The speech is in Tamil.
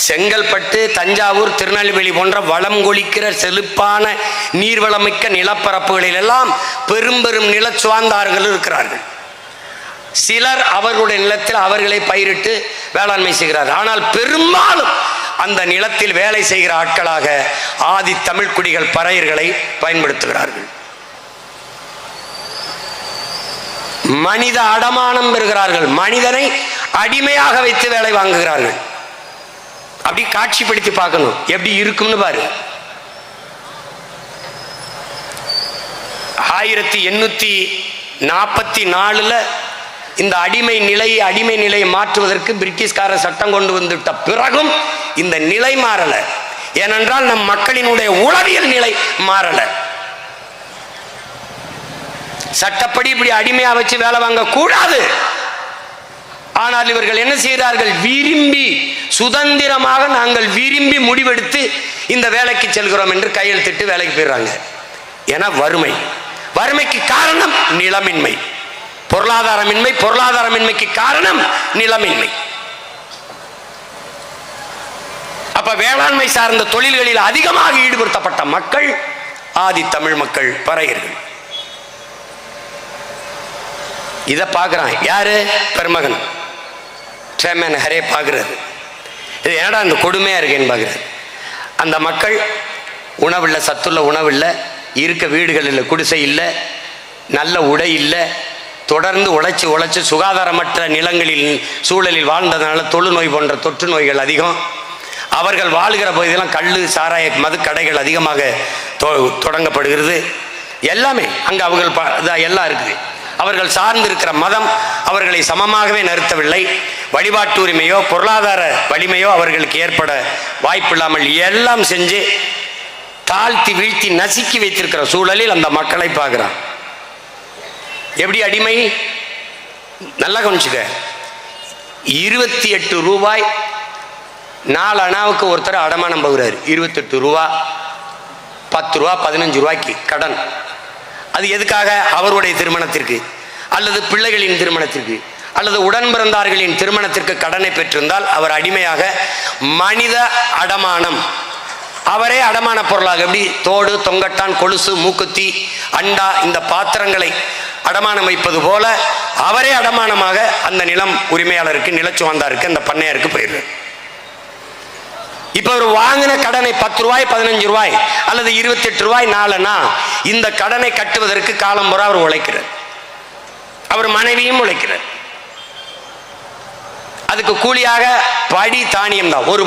செங்கல்பட்டு, தஞ்சாவூர், திருநெல்வேலி போன்ற வளம் கொளிக்கிற செழிப்பான நீர்வளமிக்க நிலப்பரப்புகளில் எல்லாம் பெரும் பெரும் நிலச்சுவார்ந்தார்கள் இருக்கிறார்கள். சிலர் அவர்களுடைய நிலத்தில் அவர்களை பயிரிட்டு வேளாண்மை செய்கிறார்கள். ஆனால் பெரும்பாலும் அந்த நிலத்தில் வேலை செய்கிற ஆட்களாக ஆதி தமிழ் குடிகள் பறையர்களை பயன்படுத்துகிறார்கள். மனித அடமானம் பெறுகிறார்கள். மனிதனை அடிமையாக வைத்து வேலை வாங்குகிறார்கள். அப்படி காட்சிப்படுத்தி பார்க்கணும், எப்படி இருக்கும்னு பாரு. 1844 இந்த அடிமை நிலையை மாற்றுவதற்கு பிரிட்டிஷ்கார சட்டம் கொண்டு வந்துவிட்ட பிறகும் இந்த நிலை மாறல. ஏனென்றால் நம் மக்களினுடைய உளவியல் நிலை மாறல. சட்டப்படி இப்படி அடிமையா வச்சு வேலை வாங்க கூடாது. ஆனால் இவர்கள் என்ன செய்கிறார்கள்? விரும்பி, சுதந்திரமாக நாங்கள் விரும்பி முடிவெடுத்து இந்த வேலைக்கு செல்கிறோம் என்று கையெழுத்திட்டு வேலைக்கு போயிடுறாங்க. ஏன்னா வறுமைக்கு காரணம் நிலமின்மை, பொருளாதாரமின்மைக்கு காரணம் நிலமின்மை. அப்ப வேளாண்மை சார்ந்த தொழில்களில் அதிகமாக ஈடுபடுத்தப்பட்ட மக்கள் ஆதி தமிழ் மக்கள், பறையர்கள். இதை பார்க்கிறான் யாரு? பெருமகன் ட்ரேமன் ஹரே பார்க்கிறது. இது என்னடா இந்த கொடுமையா இருக்கேன்னு பார்க்கிறது. அந்த மக்கள் உணவில்லை, சத்துள்ள உணவில்லை, இருக்க வீடுகள் இல்லை, குடிசை இல்லை, நல்ல உடை இல்லை, தொடர்ந்து உழைச்சி சுகாதாரமற்ற சூழலில் வாழ்ந்ததுனால தொழுநோய் போன்ற தொற்று நோய்கள் அதிகம். அவர்கள் வாழ்கிற பகுதியெல்லாம் கள்ளு, சாராய, மது கடைகள் அதிகமாக தொடங்கப்படுகிறது. எல்லாமே அங்கே அவர்கள் எல்லாம் இருக்குது. அவர்கள் சார்ந்திருக்கிற மதம் அவர்களை சமமாகவே நிறுத்தவில்லை. வழிபாட்டு உரிமையோ பொருளாதார வலிமையோ அவர்களுக்கு ஏற்பட வாய்ப்பில்லாமல் எல்லாம் செஞ்சு தாழ்த்தி வீழ்த்தி நசுக்கி வைத்திருக்கிற சூழலில் அந்த மக்களை பார்க்கிறான். எப்படி அடிமை? நல்லா கவனிச்சுக்க. 28 ரூபாய் 4 அணாவுக்கு ஒருத்தர் அடமானம் போகிறார். 28 ரூபா, 10 ரூபா, 15 ரூபாய்க்கு கடன். அது எதுக்காக? அவருடைய திருமணத்திற்கு அல்லது பிள்ளைகளின் திருமணத்திற்கு அல்லது உடன் பிறந்தார்களின் திருமணத்திற்கு கடனை பெற்றிருந்தால் அவர் அடிமையாக மனித அடமானம், அவரே அடமான பொருளாக, எப்படி தோடு, தொங்கட்டான், கொலுசு, மூக்குத்தி, அண்டா, இந்த பாத்திரங்களை அடமானம் வைப்பது போல அவரே அடமானமாக அந்த நிலம் உரிமையாளருக்கு, நிலச்சுவார்ந்தாருக்கு, அந்த பண்ணையாருக்கு போயிடுறார். இப்ப அவர் வாங்கின கடனை 10 ரூபாய், 15 ரூபாய் அல்லது 28 ரூபாய் 4 இந்த கடனை கட்டுவதற்கு காலம் பூரா அவர் உழைக்கிறார். அவர் மனைவியும் உழைக்கிறார். அதுக்கு கூலியாக படி தானியம் தான். ஒரு